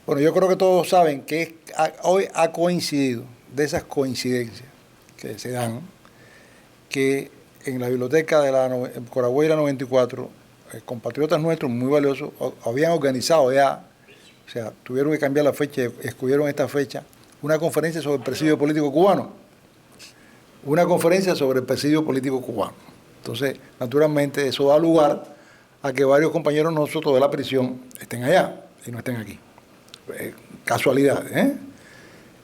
Bueno, yo creo que todos saben que hoy ha coincidido, de esas coincidencias que se dan, que en la biblioteca de la Coragüeyra 94, compatriotas nuestros muy valiosos habían organizado ya, o sea, tuvieron que cambiar la fecha, escogieron esta fecha, una conferencia sobre el presidio político cubano. Una conferencia sobre el presidio político cubano. Entonces, naturalmente, eso da lugar a que varios compañeros nosotros de la prisión estén allá y no estén aquí. Casualidades,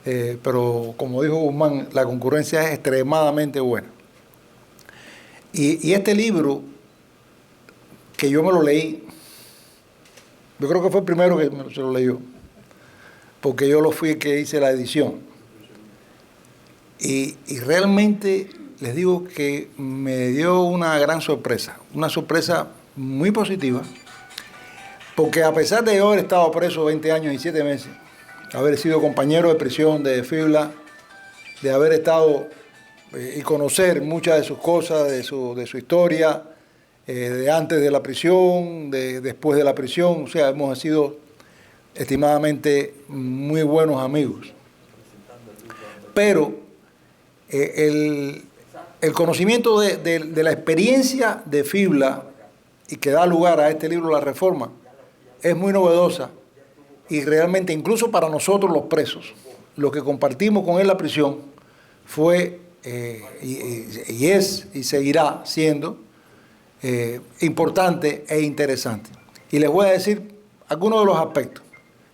¿eh? Pero como dijo Guzmán, la concurrencia es extremadamente buena. Y este libro, que yo me lo leí, yo creo que fue el primero que se lo leyó, porque yo lo fui el que hice la edición. Y realmente les digo que me dio una gran sorpresa, una sorpresa muy positiva, porque a pesar de yo haber estado preso 20 años y 7 meses, haber sido compañero de prisión de FIBLA, de haber estado y conocer muchas de sus cosas, de su historia, de antes de la prisión, de después de la prisión, o sea, hemos sido estimadamente muy buenos amigos. Pero el conocimiento de la experiencia de FIBLA y que da lugar a este libro, La Reforma, es muy novedosa y realmente incluso para nosotros los presos, los que compartimos con él la prisión, fue y es y seguirá siendo importante e interesante. Y les voy a decir algunos de los aspectos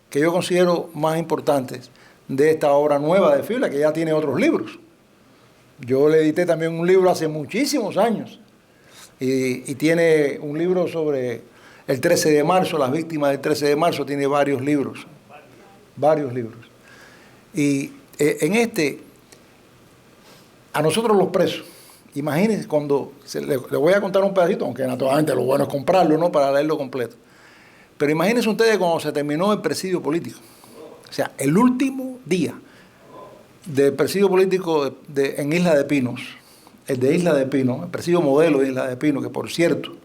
que yo considero más importantes de esta obra nueva de FIBLA, que ya tiene otros libros. Yo le edité también un libro hace muchísimos años y tiene un libro sobre el 13 de marzo, las víctimas del 13 de marzo, tiene varios libros. Y en a nosotros los presos, imagínense cuando, le voy a contar un pedacito, aunque naturalmente lo bueno es comprarlo, ¿no?, para leerlo completo. Pero imagínense ustedes cuando se terminó el presidio político, o sea, el último día del presidio político en Isla de Pinos, el de Isla de Pinos, el presidio modelo de Isla de Pinos, que por cierto,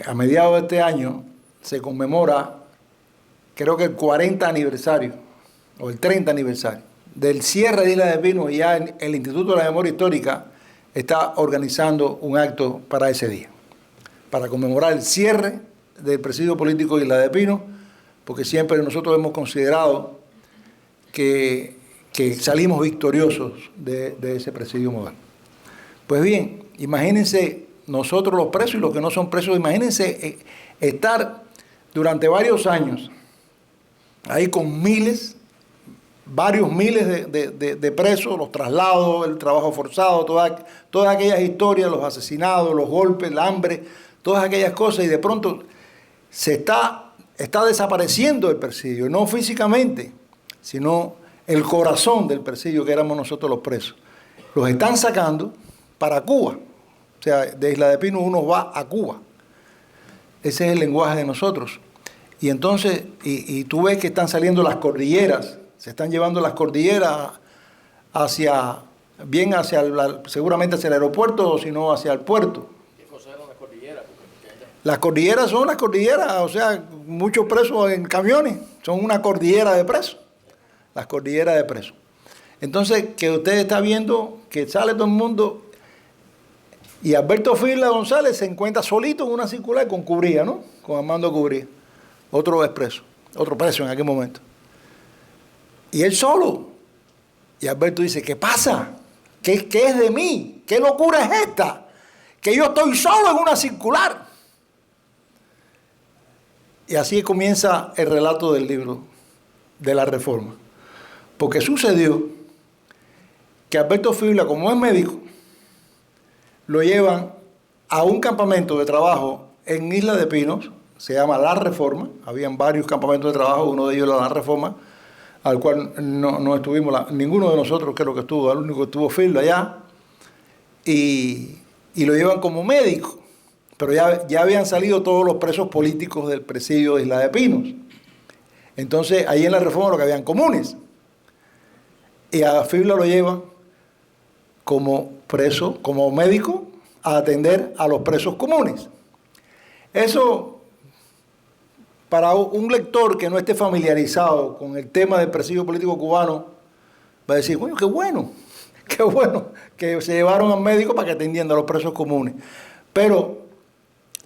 a mediados de este año se conmemora, creo que el 40 aniversario, o el 30 aniversario, del cierre de Isla de Pinos, y ya el Instituto de la Memoria Histórica está organizando un acto para ese día, para conmemorar el cierre del presidio político de Isla de Pinos, porque siempre nosotros hemos considerado que salimos victoriosos de ese presidio moderno. Pues bien, imagínense nosotros los presos y los que no son presos, imagínense estar durante varios años ahí con varios miles de presos, los traslados, el trabajo forzado, todas aquellas historias, los asesinados, los golpes, el hambre, todas aquellas cosas, y de pronto se está desapareciendo el presidio, no físicamente, sino el corazón del presidio que éramos nosotros los presos. Los están sacando para Cuba. O sea, de Isla de Pinos uno va a Cuba. Ese es el lenguaje de nosotros. Y entonces, y tú ves que están saliendo las cordilleras, se están llevando las cordilleras seguramente hacia el aeropuerto, o si no hacia el puerto. ¿Qué cosas eran las cordilleras? Las cordilleras son las cordilleras, o sea, muchos presos en camiones, son una cordillera de presos. Las cordilleras de presos. Entonces, que usted está viendo que sale todo el mundo y Alberto Fila González se encuentra solito en una circular con Cubría, ¿no? Con Armando Cubría, otro expreso, otro preso en aquel momento. Y él solo. Y Alberto dice, ¿qué pasa? ¿Qué es de mí? ¿Qué locura es esta? Que yo estoy solo en una circular. Y así comienza el relato del libro de La Reforma. Porque sucedió que Alberto Fibla, como es médico, lo llevan a un campamento de trabajo en Isla de Pinos, se llama La Reforma, habían varios campamentos de trabajo, uno de ellos era La Reforma, al cual no estuvimos, ninguno de nosotros creo que estuvo, el único que estuvo Fibla allá, y lo llevan como médico, pero ya habían salido todos los presos políticos del presidio de Isla de Pinos. Entonces, ahí en La Reforma lo que habían comunes. Y a Fibla lo llevan como preso, como médico, a atender a los presos comunes. Eso para un lector que no esté familiarizado con el tema del presidio político cubano, va a decir, bueno, qué bueno que se llevaron al médico para que atendiera a los presos comunes. Pero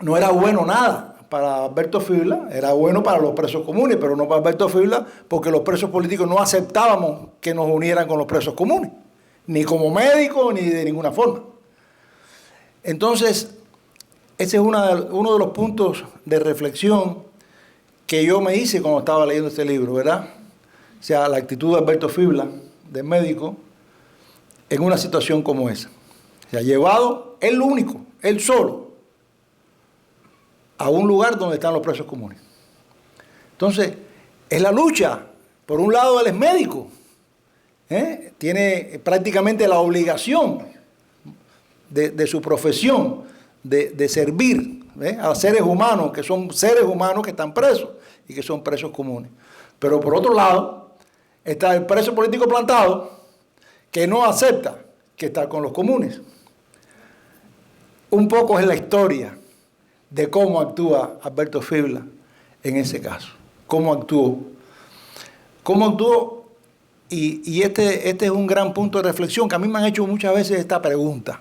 no era bueno nada para Alberto Fibla, era bueno para los presos comunes, pero no para Alberto Fibla, porque los presos políticos no aceptábamos que nos unieran con los presos comunes, ni como médicos, ni de ninguna forma. Entonces, ese es uno de los puntos de reflexión que yo me hice cuando estaba leyendo este libro, ¿verdad? O sea, la actitud de Alberto Fibla, de médico, en una situación como esa. O sea, llevado él único, él solo, a un lugar donde están los presos comunes. Entonces, es la lucha. Por un lado, él es médico, tiene prácticamente la obligación de su profesión de servir a seres humanos, que son seres humanos que están presos y que son presos comunes. Pero por otro lado, está el preso político plantado que no acepta que está con los comunes. Un poco es la historia de cómo actúa Alberto Fibla en ese caso. Cómo actuó. Y este es un gran punto de reflexión que a mí me han hecho muchas veces esta pregunta.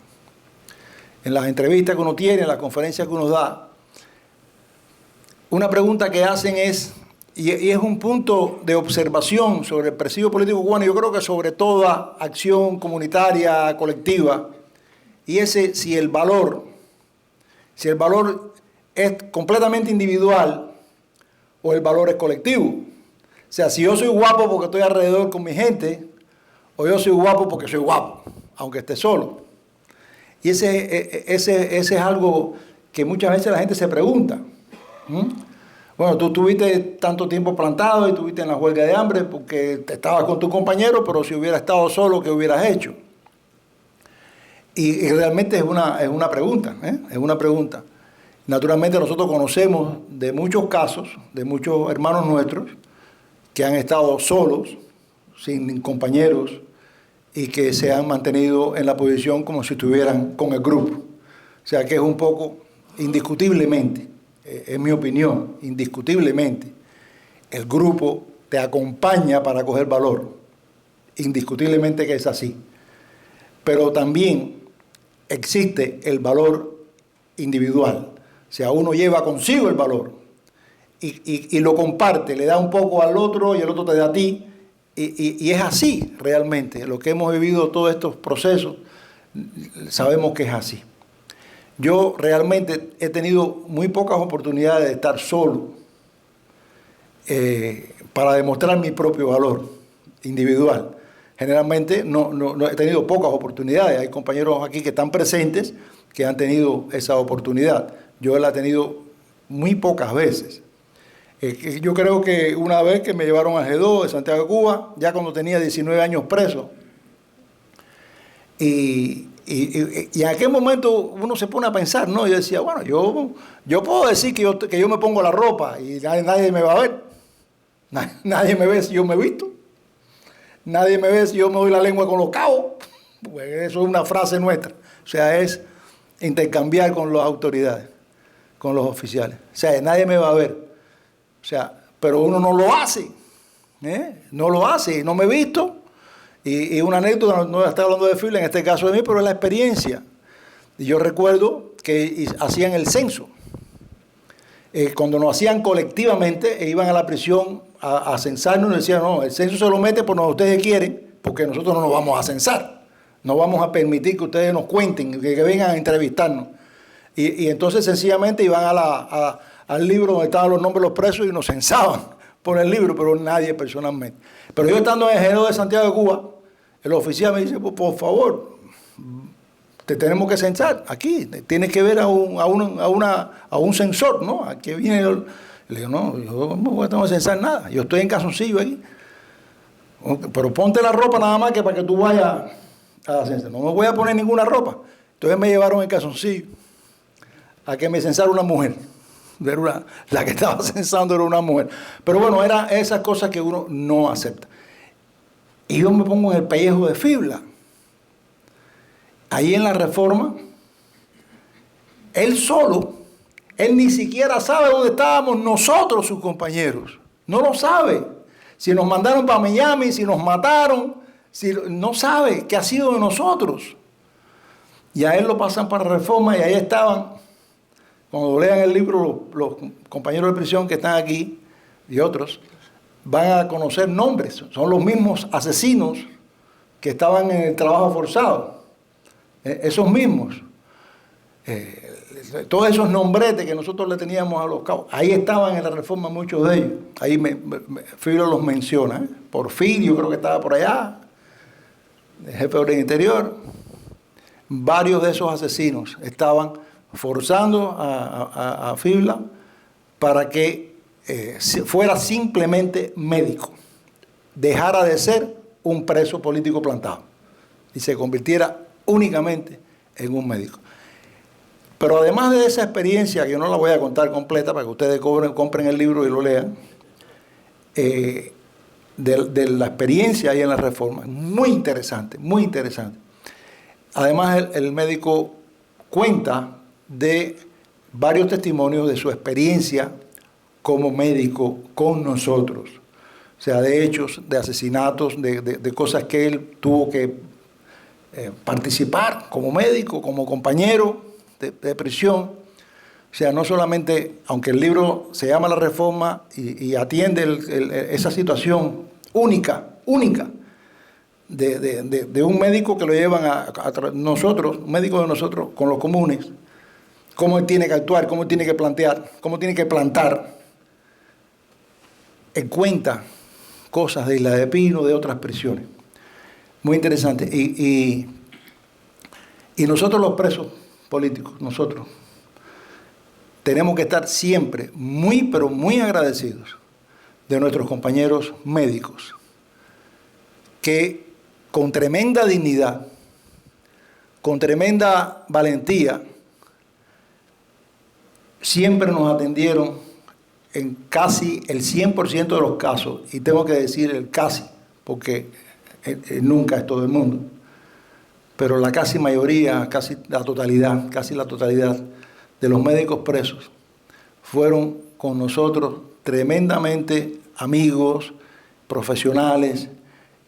En las entrevistas que uno tiene, en las conferencias que uno da, una pregunta que hacen es, y es un punto de observación sobre el presidio político cubano, yo creo que sobre toda acción comunitaria, colectiva, y ese si el valor es completamente individual o el valor es colectivo. O sea, si yo soy guapo porque estoy alrededor con mi gente, o yo soy guapo porque soy guapo, aunque esté solo. Y ese es algo que muchas veces la gente se pregunta. Bueno, tú tuviste tanto tiempo plantado y tuviste en la huelga de hambre porque te estabas con tu compañero, pero si hubiera estado solo, ¿qué hubieras hecho? Y realmente es una pregunta, es una pregunta. Naturalmente nosotros conocemos de muchos casos, de muchos hermanos nuestros, que han estado solos, sin compañeros, y que se han mantenido en la posición como si estuvieran con el grupo. O sea que es un poco, indiscutiblemente, en mi opinión, indiscutiblemente, el grupo te acompaña para coger valor. Indiscutiblemente que es así. Pero también existe el valor individual. O sea, uno lleva consigo el valor y lo comparte, le da un poco al otro y el otro te da a ti. Y es así realmente. Lo que hemos vivido todos estos procesos, sabemos que es así. Yo realmente he tenido muy pocas oportunidades de estar solo para demostrar mi propio valor individual. Generalmente no he tenido pocas oportunidades. Hay compañeros aquí que están presentes que han tenido esa oportunidad. Yo la he tenido muy pocas veces. Yo creo que una vez que me llevaron a G2 de Santiago de Cuba, ya cuando tenía 19 años preso, y en aquel momento uno se pone a pensar, ¿no? Yo decía, bueno, yo puedo decir que yo me pongo la ropa y nadie me va a ver. Nadie me ve si yo me visto. Nadie me ve si yo me doy la lengua con los cabos. Pues eso es una frase nuestra. O sea, es intercambiar con las autoridades, con los oficiales. O sea, nadie me va a ver. O sea, pero uno no lo hace. No lo hace. No me he visto. Y una anécdota, no estoy hablando de Fibla, en este caso de mí, pero es la experiencia. Y yo recuerdo que hacían el censo. Cuando nos hacían colectivamente, iban a la prisión a censarnos y decían, no, el censo se lo mete por donde ustedes quieren, porque nosotros no nos vamos a censar. No vamos a permitir que ustedes nos cuenten, que vengan a entrevistarnos. Y entonces sencillamente iban al libro donde estaban los nombres de los presos y nos censaban por el libro, pero nadie personalmente. Pero yo estando en el G2 de Santiago de Cuba, el oficial me dice, por favor, te tenemos que censar aquí, tienes que ver a un censor, ¿no? Aquí viene le digo, no, yo no tengo que censar nada, yo estoy en calzoncillo ahí. Pero ponte la ropa nada más que para que tú vayas a censar. No me voy a poner ninguna ropa. Entonces me llevaron en calzoncillo a que me censara una mujer. La que estaba censando era una mujer. Pero bueno, eran esas cosas que uno no acepta. Y yo me pongo en el pellejo de Fibla. Ahí en la Reforma, él solo, Él ni siquiera sabe dónde estábamos nosotros, sus compañeros. No lo sabe. Si nos mandaron para Miami, si nos mataron, no sabe qué ha sido de nosotros. Y a él lo pasan para Reforma y ahí estaban, cuando lean el libro, los compañeros de prisión que están aquí y otros, van a conocer nombres. Son los mismos asesinos que estaban en el trabajo forzado. Esos mismos. Todos esos nombretes que nosotros le teníamos a los cabos, ahí estaban en la Reforma muchos de ellos. Ahí Fibla los menciona. Porfirio creo que estaba por allá, el jefe de orden interior. Varios de esos asesinos estaban forzando a Fibla para que fuera simplemente médico, dejara de ser un preso político plantado y se convirtiera únicamente en un médico. Pero además de esa experiencia, que yo no la voy a contar completa para que ustedes compren el libro y lo lean, de la experiencia ahí en la Reforma, muy interesante, muy interesante. Además, el médico cuenta de varios testimonios de su experiencia como médico con nosotros. O sea, de hechos, de asesinatos, de cosas que él tuvo que participar como médico, como compañero de prisión. O sea, no solamente, aunque el libro se llama La Reforma y atiende esa situación única, de un médico que lo llevan a nosotros, un médico de nosotros, con los comunes, cómo él tiene que actuar, cómo tiene que plantear, cómo tiene que plantar. Él cuenta cosas de Isla de Pino, de otras prisiones. Muy interesante. Y nosotros los presos políticos, nosotros, tenemos que estar siempre muy, pero muy agradecidos de nuestros compañeros médicos, que con tremenda dignidad, con tremenda valentía, siempre nos atendieron en casi el 100% de los casos, y tengo que decir el casi, porque nunca es todo el mundo, pero la casi mayoría, casi la totalidad de los médicos presos fueron con nosotros tremendamente amigos, profesionales.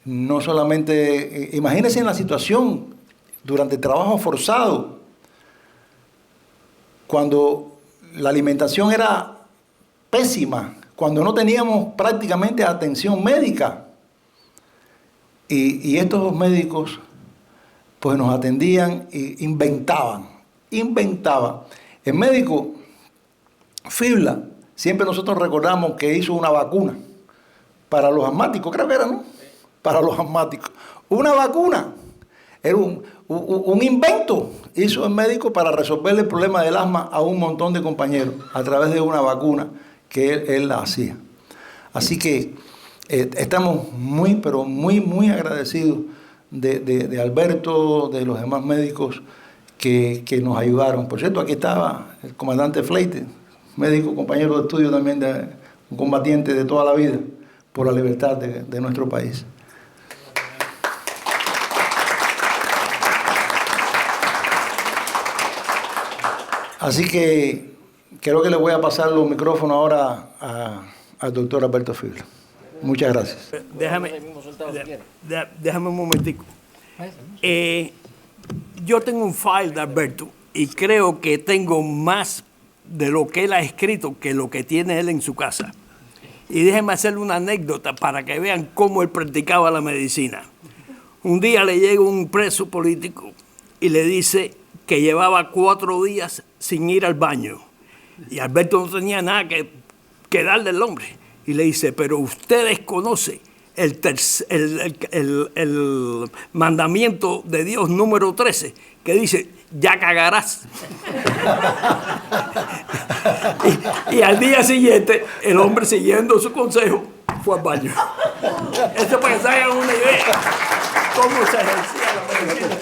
No solamente, imagínense en la situación durante el trabajo forzado, cuando la alimentación era pésima, cuando no teníamos prácticamente atención médica. Y estos médicos pues nos atendían e inventaban. El médico Fibla, siempre nosotros recordamos que hizo una vacuna para los asmáticos, creo que era, ¿no? Para los asmáticos. Una vacuna. Era un invento. Hizo el médico para resolver el problema del asma a un montón de compañeros a través de una vacuna que él la hacía. Así que estamos muy, pero muy, muy agradecidos de Alberto, de los demás médicos que nos ayudaron. Por cierto, aquí estaba el comandante Fleite, médico, compañero de estudio también, un combatiente de toda la vida por la libertad de nuestro país. Así que creo que le voy a pasar los micrófonos ahora al doctor Alberto Fibla. Muchas gracias. Déjame un momentico. Yo tengo un file de Alberto y creo que tengo más de lo que él ha escrito que lo que tiene él en su casa. Y déjenme hacerle una anécdota para que vean cómo él practicaba la medicina. Un día le llega un preso político y le dice que llevaba 4 días sin ir al baño. Y Alberto no tenía nada que darle al hombre. Y le dice, pero ustedes conocen el mandamiento de Dios número 13, que dice, ya cagarás. y al día siguiente, el hombre, siguiendo su consejo, fue al baño. Esto para que se hagan una idea cómo se ejercía la medicina.